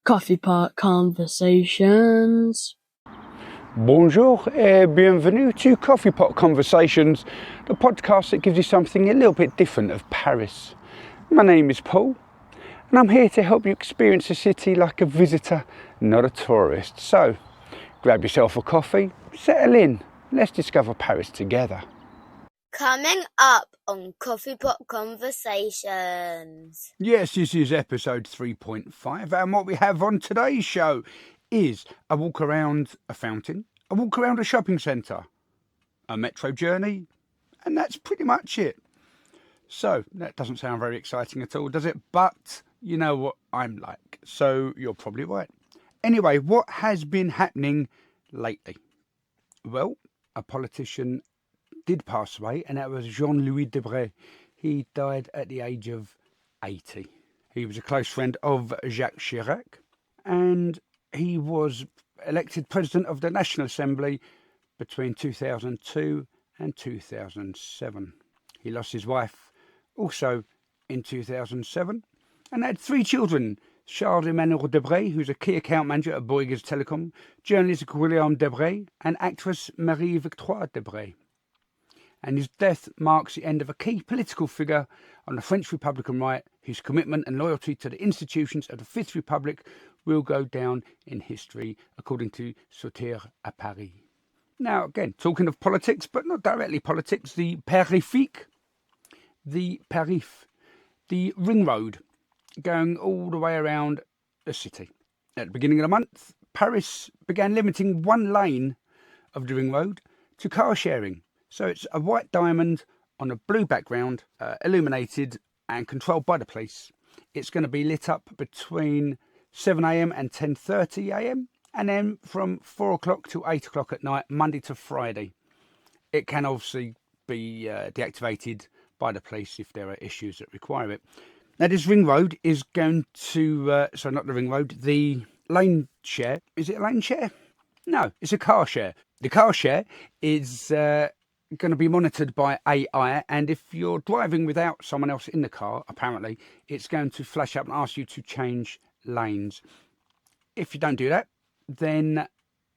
Coffee Pot Conversations. Bonjour et bienvenue to Coffee Pot Conversations, the podcast that gives you something a little bit different of Paris. My name is Paul, and I'm here to help you experience the city like a visitor, not a tourist. So, grab yourself a coffee, settle in, let's discover Paris together. Coming up on Coffee Pot Conversations. Yes, this is episode 3.5, and what we have on today's show is a walk around a fountain, a walk around a shopping centre, a metro journey, and that's pretty much it. So, that doesn't sound very exciting at all, does it? But you know what I'm like, so you're probably right. Anyway, what has been happening lately? Well, a politician did pass away, and that was Jean-Louis Debré. He died at the age of 80. He was a close friend of Jacques Chirac, and he was elected president of the National Assembly between 2002 and 2007. He lost his wife also in 2007 and had three children: Charles-Emmanuel Debré, who's a key account manager at Bouygues Telecom, journalist Guillaume Debré, and actress Marie-Victoire Debré. And his death marks the end of a key political figure on the French Republican right, whose commitment and loyalty to the institutions of the Fifth Republic will go down in history, according to Sauter à Paris. Now, again, talking of politics, but not directly politics, the Périphérique, the Périph', the ring road going all the way around the city. At the beginning of the month, Paris began limiting one lane of the ring road to car sharing. So it's a white diamond on a blue background, illuminated and controlled by the police. It's going to be lit up between 7 a.m. and 10:30 a.m. and then from 4 o'clock to 8 o'clock at night, Monday to Friday. It can obviously be deactivated by the police if there are issues that require it. Now, this ring road is going to, not the ring road, the lane share. Is it a lane share? No, it's a car share. The car share is going to be monitored by AI, and if you're driving without someone else in the car, apparently, it's going to flash up and ask you to change lanes. If you don't do that, then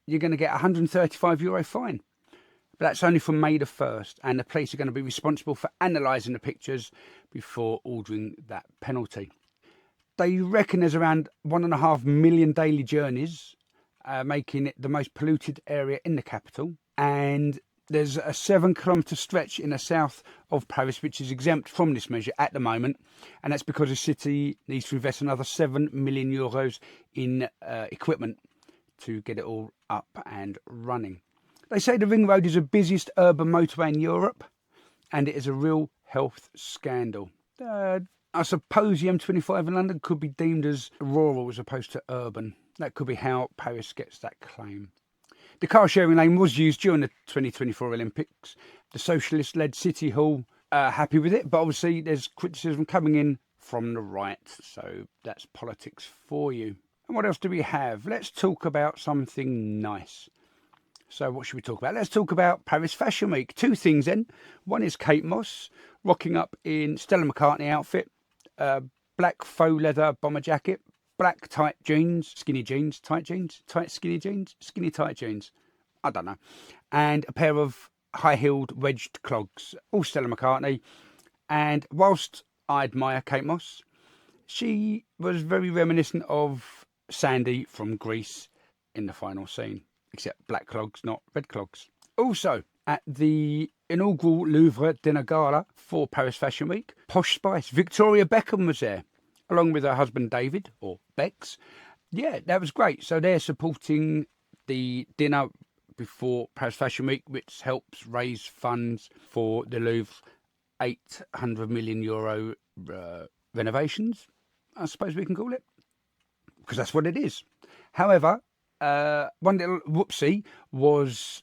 you're going to get a €135 fine. But that's only from May the 1st, and the police are going to be responsible for analysing the pictures before ordering that penalty. They reckon there's around 1.5 million daily journeys, making it the most polluted area in the capital, and there's a 7-kilometre stretch in the south of Paris which is exempt from this measure at the moment, and that's because the city needs to invest another €7 million in equipment to get it all up and running. They say the ring road is the busiest urban motorway in Europe, and it is a real health scandal. I suppose the M25 in London could be deemed as rural as opposed to urban. That could be how Paris gets that claim. The car sharing lane was used during the 2024 Olympics. The socialist-led City Hall are happy with it, but obviously there's criticism coming in from the right, so that's politics for you. And what else do we have? Let's talk about something nice. So what should we talk about? Let's talk about Paris Fashion Week. Two things then. One is Kate Moss rocking up in Stella McCartney outfit, black faux leather bomber jacket, black tight jeans, skinny jeans, tight jeans, tight skinny jeans, skinny tight jeans. I don't know. And a pair of high-heeled wedged clogs, all Stella McCartney. And whilst I admire Kate Moss, she was very reminiscent of Sandy from Grease in the final scene, except black clogs, not red clogs. Also, at the inaugural Louvre dinner gala for Paris Fashion Week, Posh Spice, Victoria Beckham was there, along with her husband David, or Bex. Yeah, that was great. So they're supporting the dinner before Paris Fashion Week, which helps raise funds for the Louvre's €800 million renovations, I suppose we can call it, because that's what it is. However, one little whoopsie was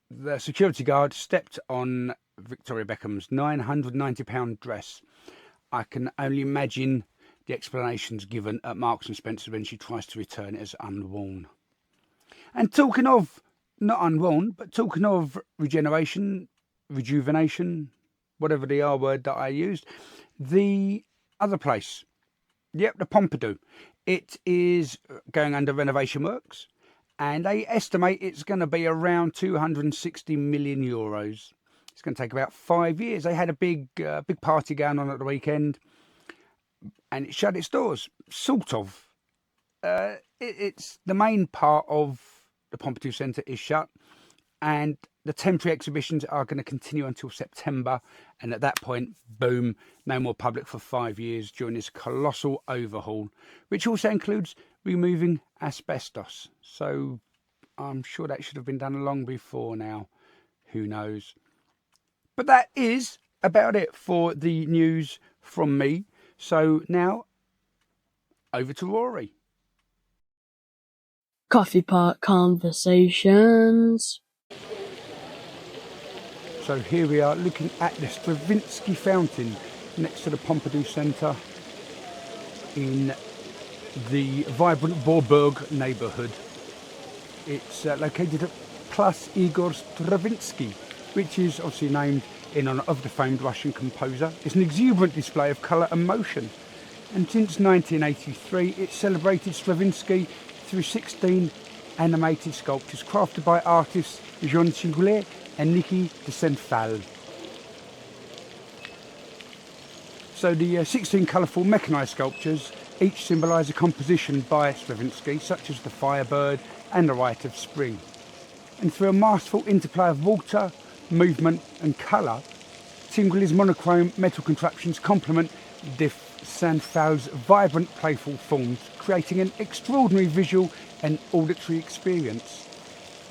the security guard stepped on Victoria Beckham's £990 dress. I can only imagine the explanations given at Marks and Spencer when she tries to return it as unworn. And talking of not unworn, but talking of regeneration, rejuvenation, whatever the R word that I used, the other place, yep, the Pompidou It is going under renovation works, and they estimate it's going to be around 260 million euros. It's going to take about 5 years. They had a big party going on at the weekend, and it shut its doors, sort of. It's the main part of the Pompidou Centre is shut, and the temporary exhibitions are going to continue until September, and at that point, boom, no more public for 5 years during this colossal overhaul, which also includes removing asbestos. So I'm sure that should have been done long before now. Who knows? But that is about it for the news from me. So now, over to Rory. Coffee Pot Conversations. So here we are looking at the Stravinsky fountain next to the Pompidou Centre in the vibrant Beaubourg neighbourhood. It's located at Place Igor Stravinsky, which is obviously named in honour of the famed Russian composer. It's an exuberant display of colour and motion, and since 1983 it's celebrated Stravinsky through 16 animated sculptures crafted by artists Jean Tinguely and Niki de Saint-Phal. So the 16 colourful mechanised sculptures each symbolise a composition by Stravinsky, such as the Firebird and the Rite of Spring. And through a masterful interplay of water, movement and colour, Tinguely's monochrome metal contraptions complement de Saint-Phal's vibrant, playful forms, creating an extraordinary visual and auditory experience.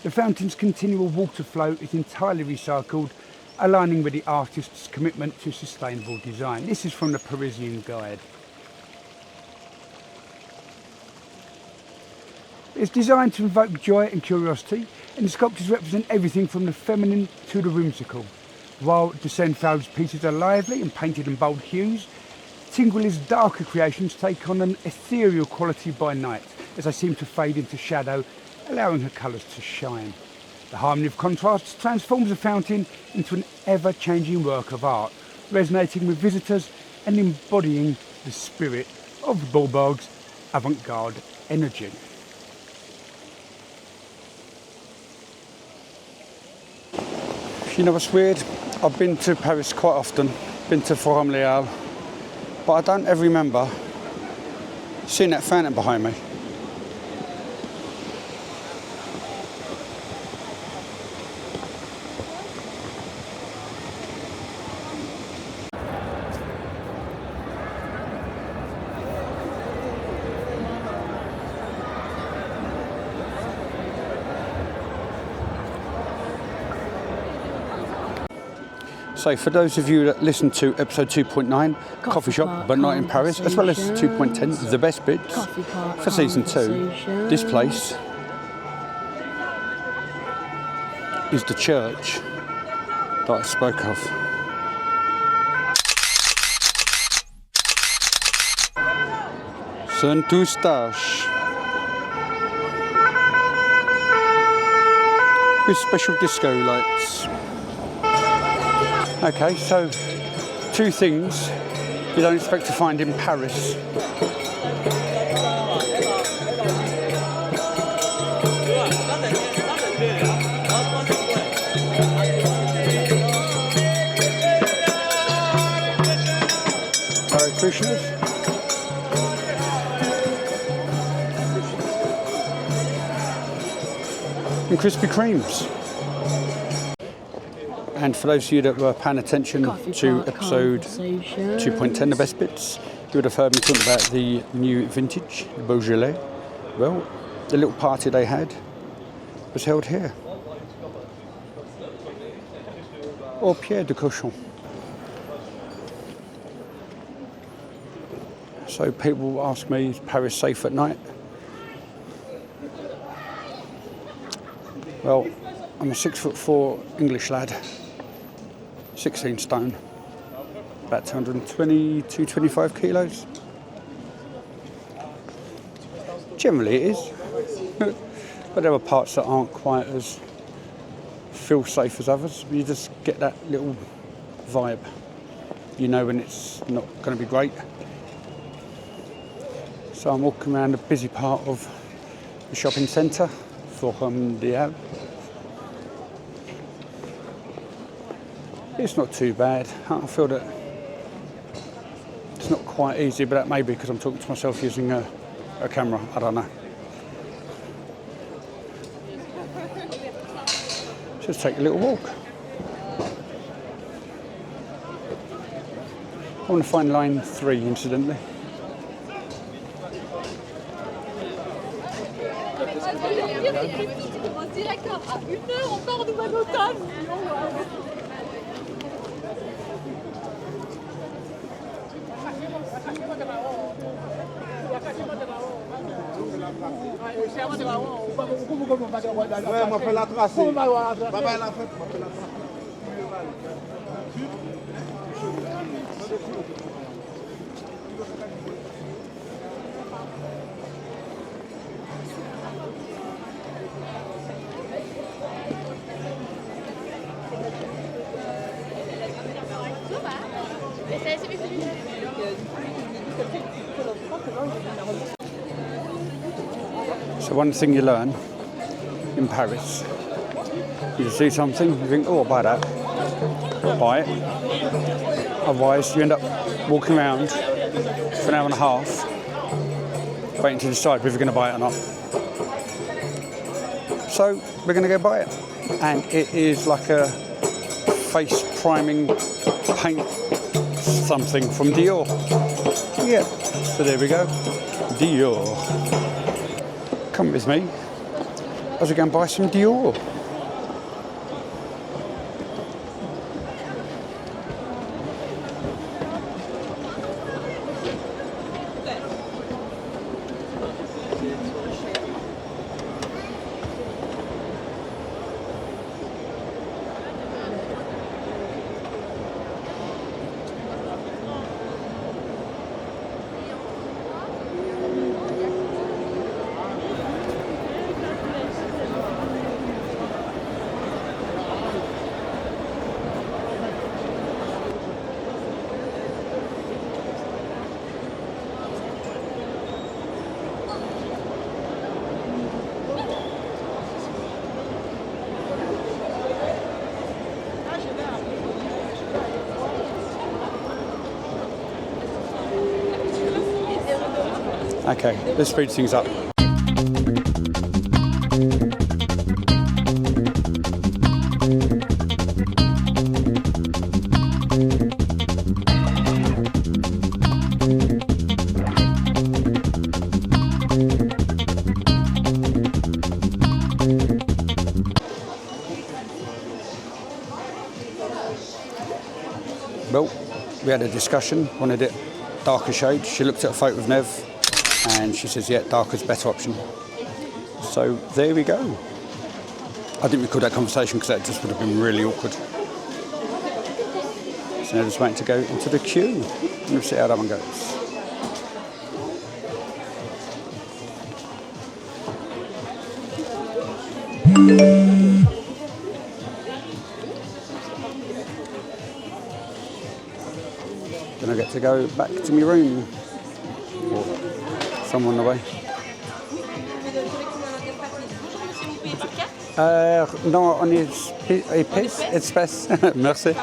The fountain's continual water flow is entirely recycled, aligning with the artist's commitment to sustainable design. This is from the Parisian Guide. It's designed to evoke joy and curiosity, and the sculptures represent everything from the feminine to the whimsical. While de Saint-Phal's pieces are lively and painted in bold hues, Tinguely's darker creations take on an ethereal quality by night, as they seem to fade into shadow, allowing her colours to shine. The harmony of contrasts transforms the fountain into an ever-changing work of art, resonating with visitors and embodying the spirit of Beaubourg's avant-garde energy. You know what's weird? I've been to Paris quite often, been to Forum Les Halles, but I don't ever remember seeing that fountain behind me. So for those of you that listened to episode 2.9, Coffee Shop But Not in Paris, as well as 2.10, The Best Bits, for season 2, this place is the church that I spoke of. Saint-Eustache, with special disco lights. Okay, so 2 things you don't expect to find in Paris. Hare Krishnas. And Krispy Kremes. And for those of you that were paying attention to episode 2.10, The Best Bits, you would have heard me talk about the new vintage, the Beaujolais. Well, the little party they had was held here. Au Pied de Cochon. So people ask me, is Paris safe at night? Well, I'm a 6'4" English lad. 16 stone, about 220, 225 kilos. Generally it is, but there are parts that aren't quite as feel safe as others. You just get that little vibe. You know when it's not going to be great. So I'm walking around a busy part of the shopping centre, Forum des Halles. It's not too bad. I feel that it's not quite easy, but that may be because I'm talking to myself using a camera. I don't know. Just take a little walk. I want to find line 3, incidentally. So one thing you learn in Paris, you see something, you think, oh, I'll buy that, buy it. Otherwise, you end up walking around for an hour and a half, waiting to decide whether you're going to buy it or not. So we're going to go buy it, and it is like a face priming paint something from Dior. Yeah, so there we go, Dior. Come with me. I was going to buy some Dior. Okay, let's speed things up. Well, we had a discussion, wanted it darker shade. She looked at a photo of Nev and she says, yeah, darker's a better option. So there we go. I didn't record that conversation because that just would have been really awkward. So now just waiting to go into the queue. We'll see how that one goes. Then I get to go back to my room. Or someone on the way. Non, on est espèce. Merci.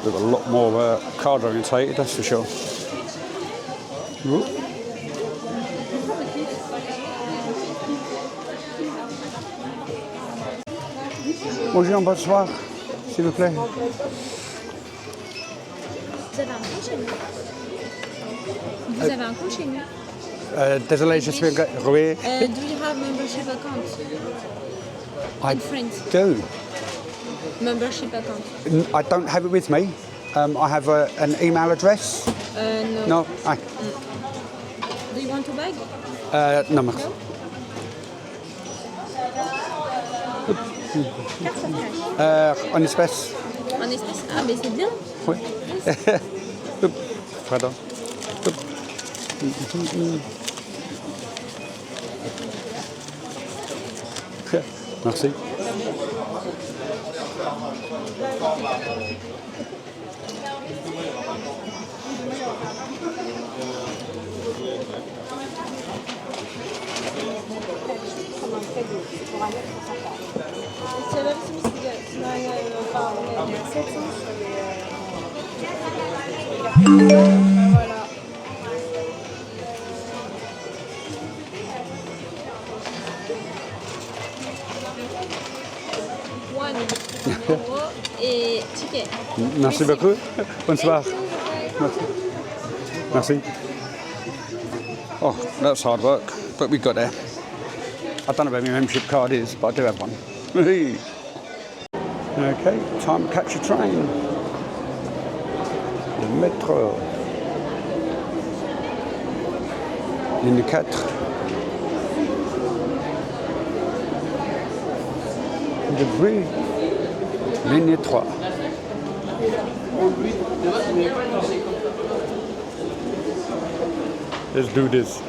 We've got a lot more card orientated, that's for sure. Ooh. Bonjour, bonsoir, s'il vous plaît. Vous avez un compte chez nous. Vous avez un compte chez nous. Désolé, je suis roué. Do you have membership account in France? Do. Membership account. I don't have it with me. I have an email address. No. No. Do you want to buy? No, merci. En espèces. En espèces? Ah, mais c'est bien. Oui. Pardon. Merci. One euro et ticket. Merci beaucoup. Bonsoir. Merci. Oh, that's hard work, but we got there. I don't know where my membership card is, but I do have one. Okay, time to catch a train. Le métro. Ligne 4. De Brie. Ligne 3. Let's do this.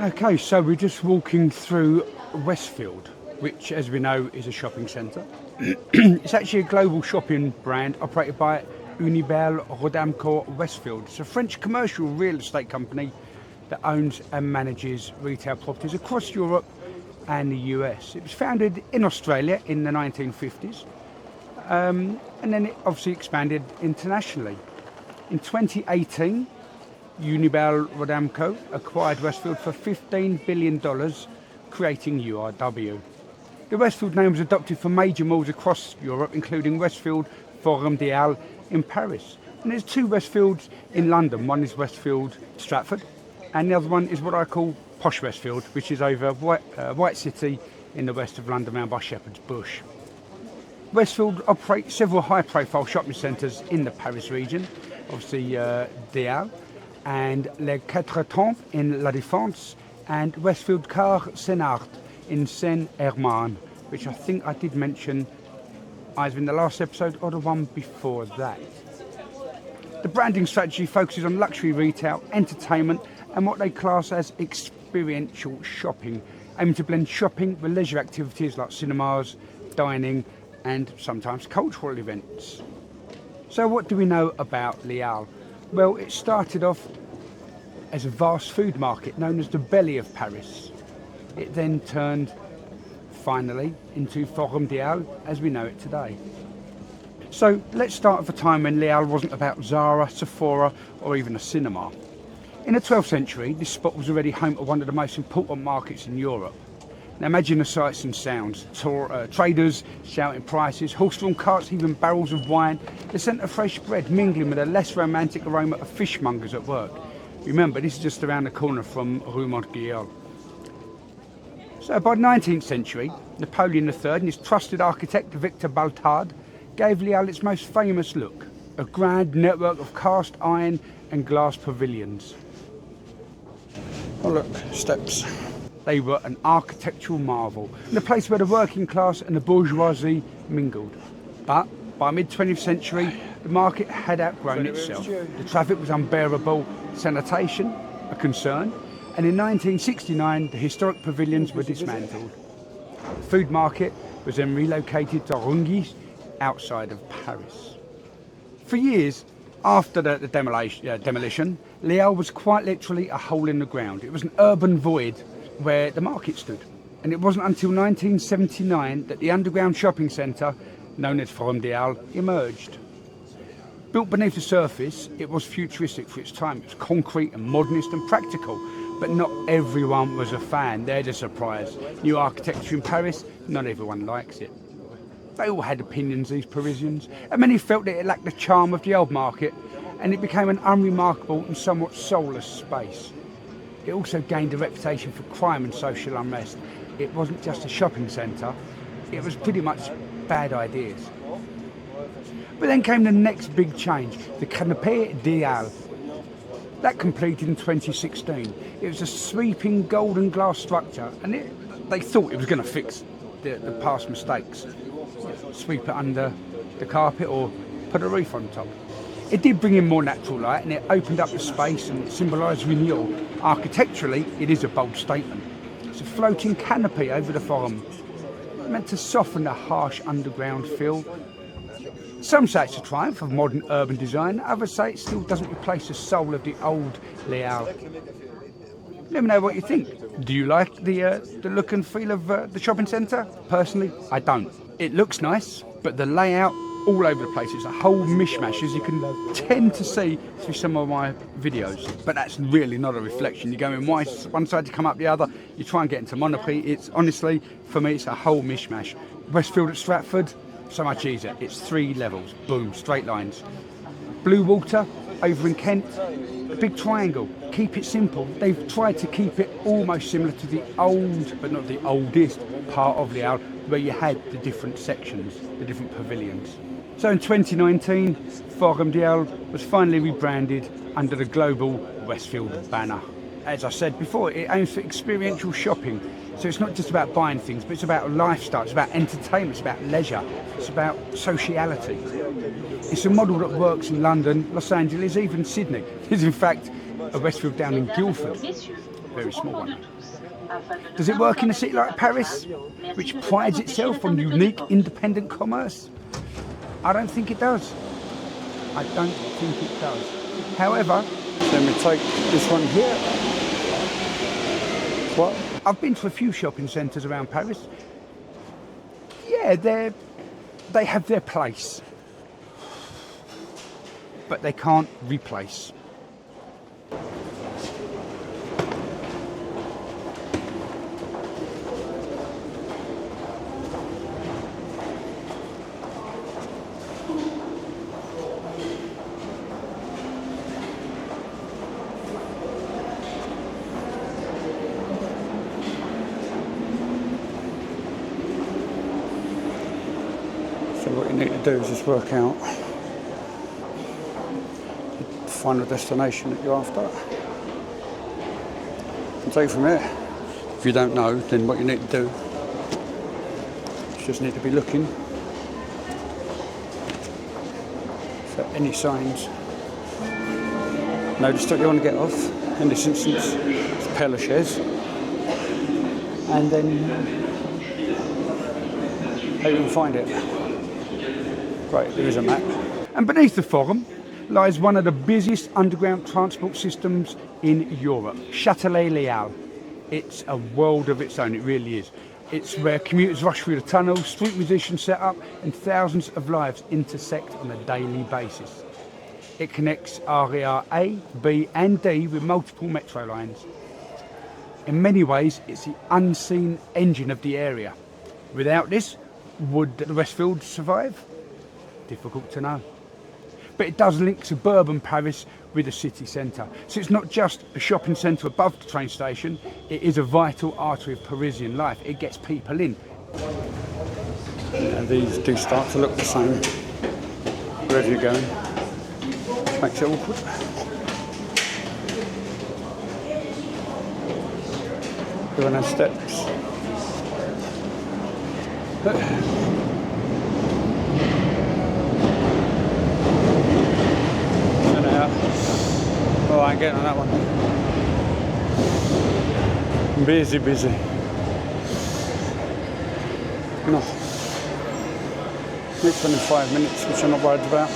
Okay, so we're just walking through Westfield, which, as we know, is a shopping centre. It's actually a global shopping brand operated by Unibail Rodamco Westfield. It's a French commercial real estate company that owns and manages retail properties across Europe and the US. It was founded in Australia in the 1950s, and then it obviously expanded internationally. In 2018, Unibail Rodamco acquired Westfield for $15 billion, creating URW. The Westfield name was adopted for major malls across Europe, including Westfield Forum des Halles in Paris. And there's two Westfields in London. One is Westfield Stratford, and the other one is what I call Posh Westfield, which is over White City in the west of London, around by Shepherd's Bush. Westfield operates several high-profile shopping centres in the Paris region, obviously des Halles, and Les Quatre Temps in La Défense, and Westfield Car Senart in Seine-Hermann, which I think I did mention either in the last episode or the one before that. The branding strategy focuses on luxury retail, entertainment, and what they class as experiential shopping, aiming to blend shopping with leisure activities like cinemas, dining, and sometimes cultural events. So what do we know about Les Halles? Well, it started off as a vast food market known as the belly of Paris. It then turned, finally, into Forum des Halles as we know it today. So let's start at a time when Les Halles wasn't about Zara, Sephora, or even a cinema. In the 12th century, this spot was already home to one of the most important markets in Europe. Now imagine the sights and sounds, traders shouting prices, horse-drawn carts, even barrels of wine, the scent of fresh bread mingling with a less romantic aroma of fishmongers at work. Remember, this is just around the corner from Rue Montguillard. So by the 19th century, Napoleon III and his trusted architect Victor Baltard gave Les Halles its most famous look, a grand network of cast iron and glass pavilions. Oh look, steps. They were an architectural marvel, and a place where the working class and the bourgeoisie mingled. But by mid-20th century, the market had outgrown itself. The traffic was unbearable, sanitation a concern, and in 1969 the historic pavilions were dismantled. The food market was then relocated to Rungis, outside of Paris. For years after the demolition, Les Halles was quite literally a hole in the ground. It was an urban void where the market stood. And it wasn't until 1979 that the underground shopping centre, known as Forum des Halles, emerged. Built beneath the surface, it was futuristic for its time. It was concrete and modernist and practical, but not everyone was a fan. They're the surprise. New architecture in Paris, not everyone likes it. They all had opinions, these Parisians, and many felt that it lacked the charm of the old market, and it became an unremarkable and somewhat soulless space. It also gained a reputation for crime and social unrest. It wasn't just a shopping centre, it was pretty much bad ideas. But then came the next big change, the Canapé des Halles. That completed in 2016. It was a sweeping golden glass structure, and they thought it was going to fix the past mistakes. Sweep it under the carpet or put a roof on top. It did bring in more natural light, and it opened up the space and it symbolised renewal. Architecturally, it is a bold statement. It's a floating canopy over the forum, meant to soften the harsh underground feel. Some say it's a triumph of modern urban design, others say it still doesn't replace the soul of the old Les Halles. Let me know what you think. Do you like the look and feel of the shopping centre? Personally, I don't. It looks nice, but the layout all over the place. It's a whole mishmash, as you can tend to see through some of my videos. But that's really not a reflection. You go in one side, you come up the other, you try and get into Monoprix. It's honestly, for me, it's a whole mishmash. Westfield at Stratford, so much easier. It's 3 levels, boom, straight lines. Blue Water over in Kent, a big triangle. Keep it simple. They've tried to keep it almost similar to the old, but not the oldest, part of Les Halles, where you had the different sections, the different pavilions. So in 2019, Forum des Halles was finally rebranded under the global Westfield banner. As I said before, it aims for experiential shopping. So it's not just about buying things, but it's about lifestyle, it's about entertainment, it's about leisure, it's about sociality. It's a model that works in London, Los Angeles, even Sydney. There's in fact a Westfield down in Guildford, very small one. Does it work in a city like Paris, which prides itself on unique independent commerce? I don't think it does. I don't think it does. However, let me take this one here. What? I've been to a few shopping centres around Paris. Yeah, they have their place, but they can't replace. So what you need to do is just work out the final destination that you're after. And take it from there. If you don't know, then what you need to do is just need to be looking for any signs. Notice that you want to get off. In this instance, it's Père Lachaise. And then how you can find it. Right, there is a map. And beneath the forum lies one of the busiest underground transport systems in Europe, Châtelet-Les Halles. It's a world of its own, it really is. It's where commuters rush through the tunnels, street musicians set up, and thousands of lives intersect on a daily basis. It connects Area A, B and D with multiple metro lines. In many ways, it's the unseen engine of the area. Without this, would the Westfield survive? Difficult to know. But it does link suburban Paris with the city centre. So it's not just a shopping centre above the train station, it is a vital artery of Parisian life. It gets people in. Yeah, these do start to look the same wherever you're going, which makes it awkward. Everyone has steps. Oh, I ain't getting on that one. Busy. No. It's only 5 minutes, which I'm not worried about.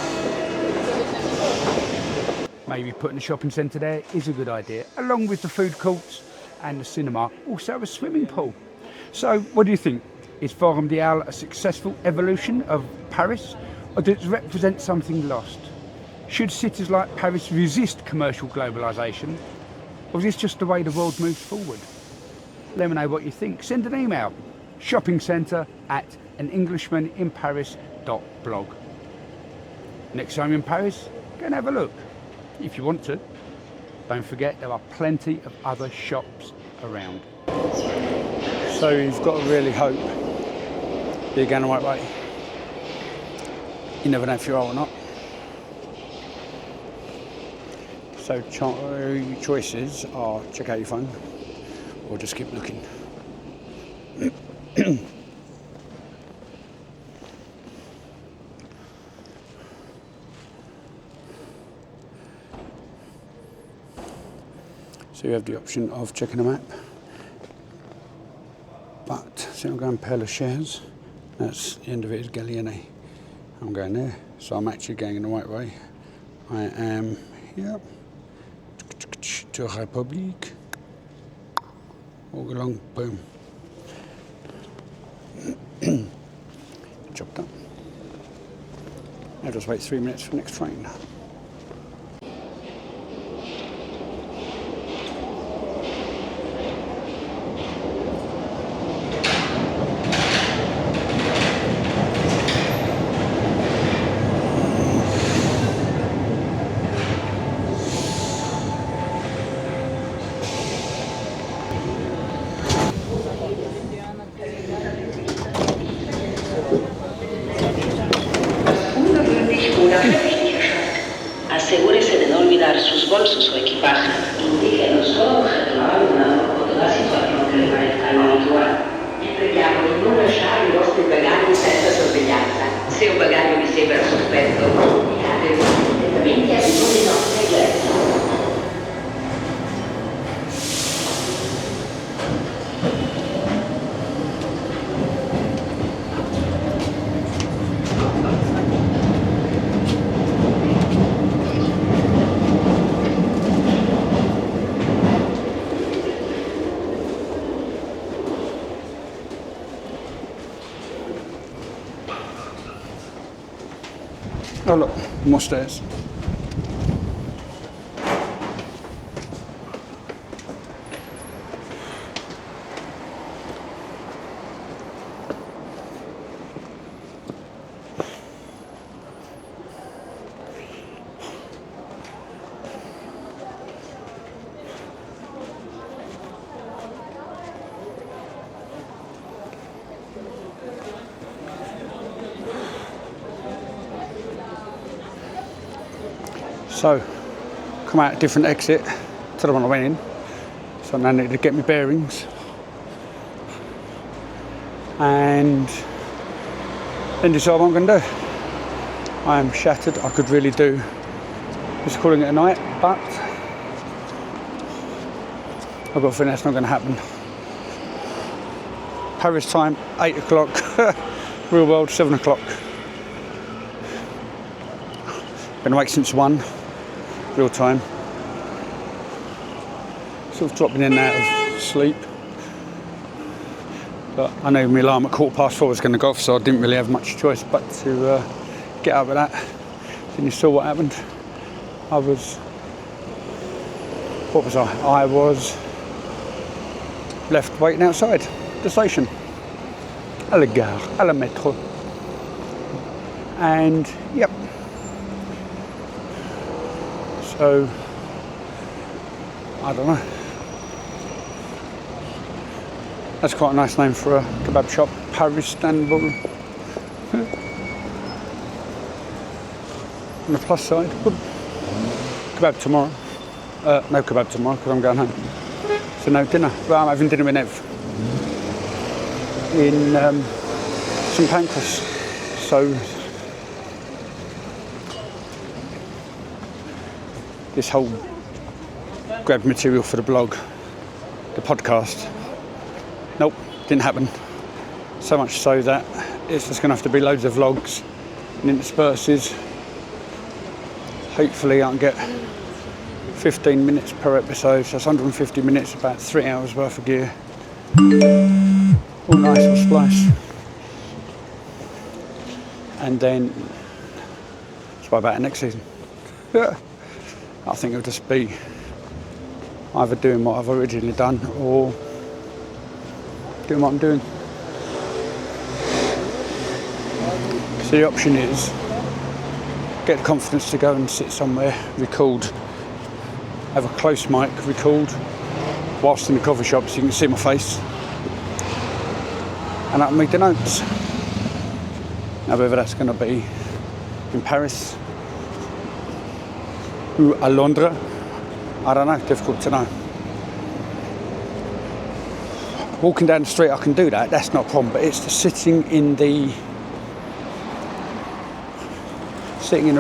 Maybe putting a shopping centre there is a good idea, along with the food courts and the cinema, also a swimming pool. So, what do you think? Is Forum des Halles a successful evolution of Paris, or does it represent something lost? Should cities like Paris resist commercial globalisation, or is this just the way the world moves forward? Let me know what you think. Send an email, shoppingcentre@anenglishmaninparis.blog. Next time you're in Paris, go and have a look, if you want to. Don't forget, there are plenty of other shops around. So you've got to really hope that you're going the right way. You never know if you are or not. So your choices are check out your phone or just keep looking. So you have the option of checking a map, But see, I'm going Père Lachaise. That's the end of it is Gallieni. I'm going there, so I'm actually going in the right way. I am here to République. Walk along, boom. Job done. Now just wait 3 minutes for the next train. Asegúrese de no olvidar sus bolsos o equipaje. Indíquenos solo objeto abandonado o toda situazione che le parezca inabituale. Vi preghiamo di non lasciare i vostri bagagli senza sorveglianza. Se un bagaglio vi sembra sospetto, comunicate immediatamente a uno dei nostri agenti. Oh look, more stairs. So, come out a different exit to the one I went in. So now I need to get my bearings. And then decide what I'm going to do. I am shattered. I could really do just calling it a night, but I've got a feeling that's not going to happen. Paris time, 8 o'clock. Real world, 7 o'clock. Been awake since 1. Real time. Sort of dropping in and out of sleep. But I know my alarm at 4:15 was going to go off, so I didn't really have much choice but to get out of that. Then you saw what happened. I was left waiting outside the station. À la gare, à la métro. And yep. So, I don't know. That's quite a nice name for a kebab shop, Paris Istanbul. On the plus side, kebab tomorrow. No kebab tomorrow because I'm going home. So no dinner. Well, I'm having dinner with Nev in St Pancras. So this whole grab material for the blog, the podcast, nope, didn't happen. So much so that it's just going to have to be loads of vlogs and intersperses. Hopefully I can get 15 minutes per episode, so that's 150 minutes, about 3 hours worth of gear. All nice, all splice. And then that's why about next season. Yeah. I think it'll just be either doing what I've originally done or doing what I'm doing. So the option is get the confidence to go and sit somewhere, record, have a close mic, record whilst in the coffee shop so you can see my face, and I'll make the notes. Now whether that's going to be in Paris or à Londres, I don't know, difficult to know. Walking down the street I can do that, that's not a problem, but it's the sitting in the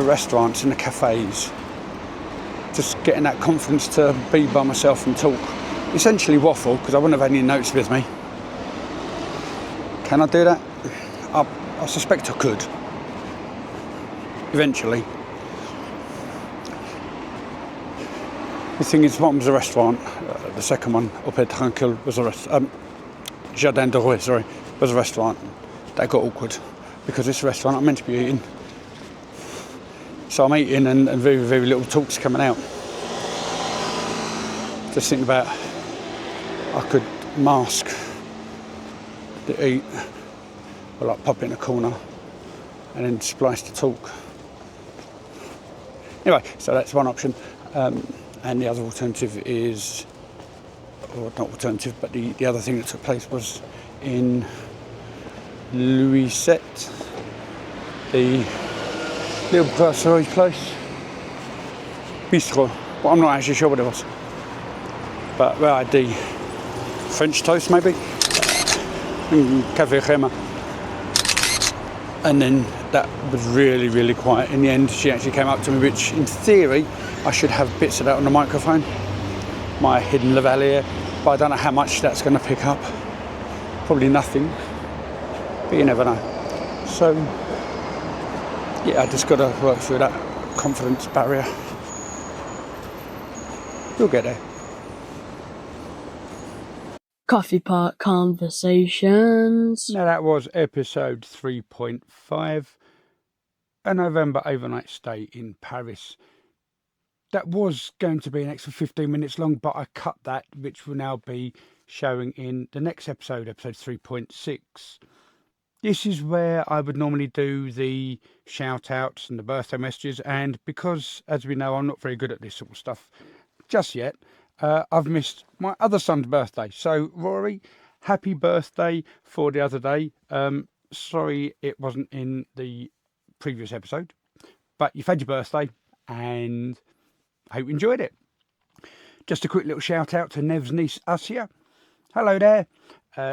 restaurants, in the cafes, just getting that confidence to be by myself and talk. Essentially waffle, because I wouldn't have any notes with me. Can I do that? I suspect I could. Eventually. The thing is, one was a restaurant. The second one, up at Tranquille, was a restaurant. Jardin de Roi, sorry, was a restaurant. That got awkward because this restaurant I'm meant to be eating. So I'm eating and very, very little talk's coming out. Just think about I could mask the eat, or like pop it in a corner and then splice the talk. Anyway, so that's one option. And the other alternative is, or not alternative, but the other thing that took place was in Louisette, the little brasserie place, bistro. Well, I'm not actually sure what it was, but well, I had the French toast maybe, and Café Crema, and then that was really, really quiet. In the end, she actually came up to me, which in theory I should have bits of that on the microphone, my hidden lavalier, but I don't know how much that's going to pick up. Probably nothing, but you never know. So yeah, I just got to work through that confidence barrier. You'll get there. Coffee Pot Conversations. Now that was episode 3.5, a November overnight stay in Paris. That was going to be an extra 15 minutes long, but I cut that, which will now be showing in the next episode, episode 3.6. This is where I would normally do the shout outs and the birthday messages, and because, as we know, I'm not very good at this sort of stuff just yet, I've missed my other son's birthday. So, Rory, happy birthday for the other day. Sorry it wasn't in the previous episode, but you've had your birthday, and I hope you enjoyed it. Just a quick little shout out to Nev's niece, Asia. Hello there.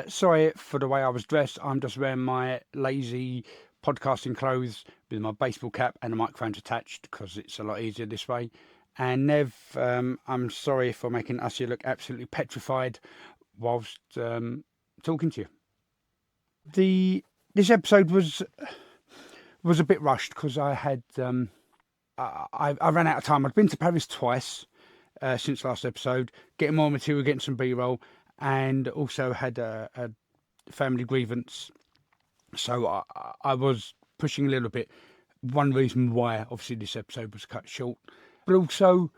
Sorry for the way I was dressed. I'm just wearing my lazy podcasting clothes with my baseball cap and the microphones attached because it's a lot easier this way. And Nev, I'm sorry for making Asia look absolutely petrified whilst talking to you. This episode was a bit rushed because I had I ran out of time. I'd been to Paris twice since last episode, getting more material, getting some B-roll, and also had a family grievance. So I was pushing a little bit. One reason why, obviously, this episode was cut short. But also,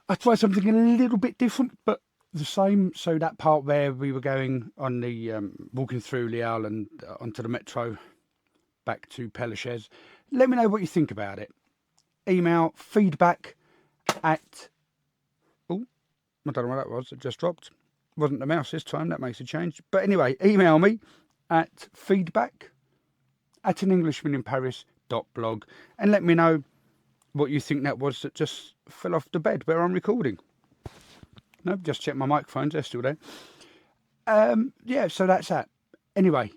I tried something a little bit different, but the same. So that part where we were going on the walking through Lille and onto the metro back to Père Lachaise. Let me know what you think about it. Email feedback at... Oh, I don't know what that was. It just dropped. Wasn't the mouse this time. That makes a change. But anyway, email me at feedback@anenglishmaninparis.blog and let me know what you think that was that just fell off the bed where I'm recording. No, just check my microphones. They're still there. Yeah, so that's that. Anyway,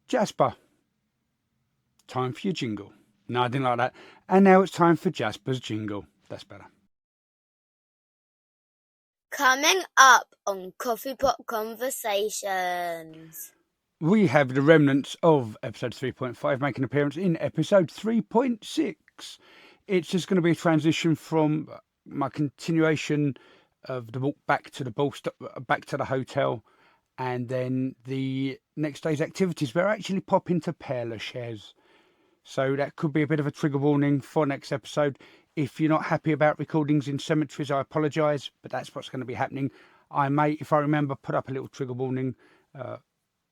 Jasper, time for your jingle. No, I didn't like that. And now it's time for Jasper's jingle. That's better. Coming up on Coffee Pot Conversations. We have the remnants of episode 3.5 making an appearance in episode 3.6. It's just going to be a transition from my continuation of the walk back to the back to the hotel, and then the next day's activities where I actually pop into Père Lachaise. So that could be a bit of a trigger warning for next episode. If you're not happy about recordings in cemeteries, I apologise, but that's what's going to be happening. I may, if I remember, put up a little trigger warning,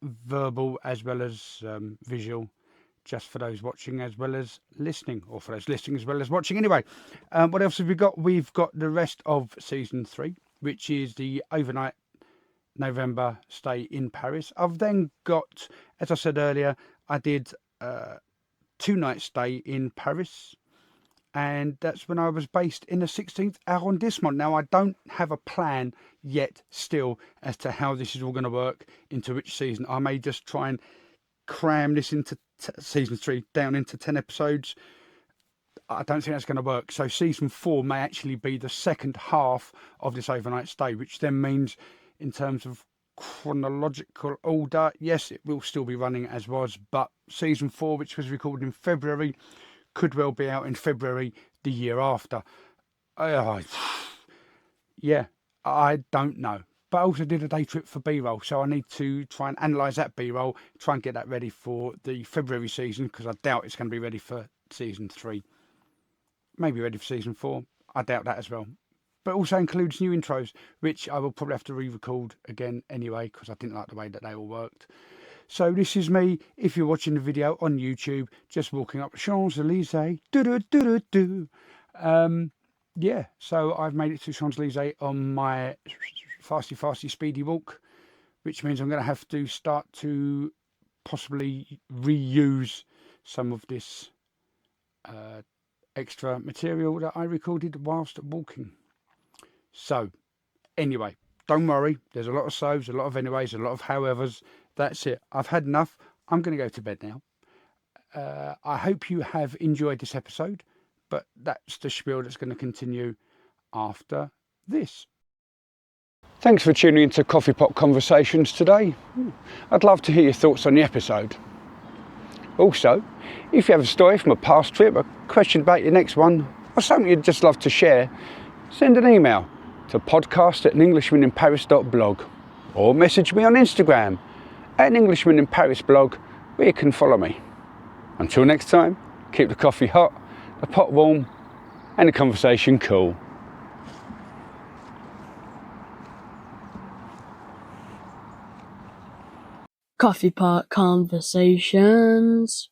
verbal as well as visual, just for those watching as well as listening, or for those listening as well as watching. Anyway, what else have we got? We've got the rest of season 3, which is the overnight November stay in Paris. I've then got, as I said earlier, I did 2-night stay in Paris, and that's when I was based in the 16th arrondissement. Now, I don't have a plan yet still as to how this is all going to work, into which season. I may just try and cram this into season 3 down into 10 episodes. I don't think that's going to work. So season 4 may actually be the second half of this overnight stay, which then means in terms of chronological order, yes, it will still be running as was, but season 4, which was recorded in February, could well be out in February the year after. Yeah, I don't know. But I also did a day trip for B-roll, so I need to try and analyse that B-roll, try and get that ready for the February season, because I doubt it's going to be ready for season 3. Maybe ready for season 4. I doubt that as well. But also includes new intros, which I will probably have to re-record again anyway, because I didn't like the way that they all worked. So this is me, if you're watching the video on YouTube, just walking up the Champs-Elysees. Yeah, so I've made it to Champs-Elysees on my fasty speedy walk, which means I'm going to have to start to possibly reuse some of this extra material that I recorded whilst walking. So anyway, don't worry, there's a lot of so's, a lot of anyways, a lot of howevers. That's it, I've had enough. I'm going to go to bed now. I hope you have enjoyed this episode, but that's the spiel that's going to continue after this. Thanks for tuning into Coffee Pot Conversations today. I'd love to hear your thoughts on the episode. Also, if you have a story from a past trip, a question about your next one, or something you'd just love to share, send an email to podcast@englishmaninparis.blog or message me on Instagram @EnglishmanInParisBlog, where you can follow me. Until next time, keep the coffee hot, the pot warm, and the conversation cool. Coffee Pot Conversations.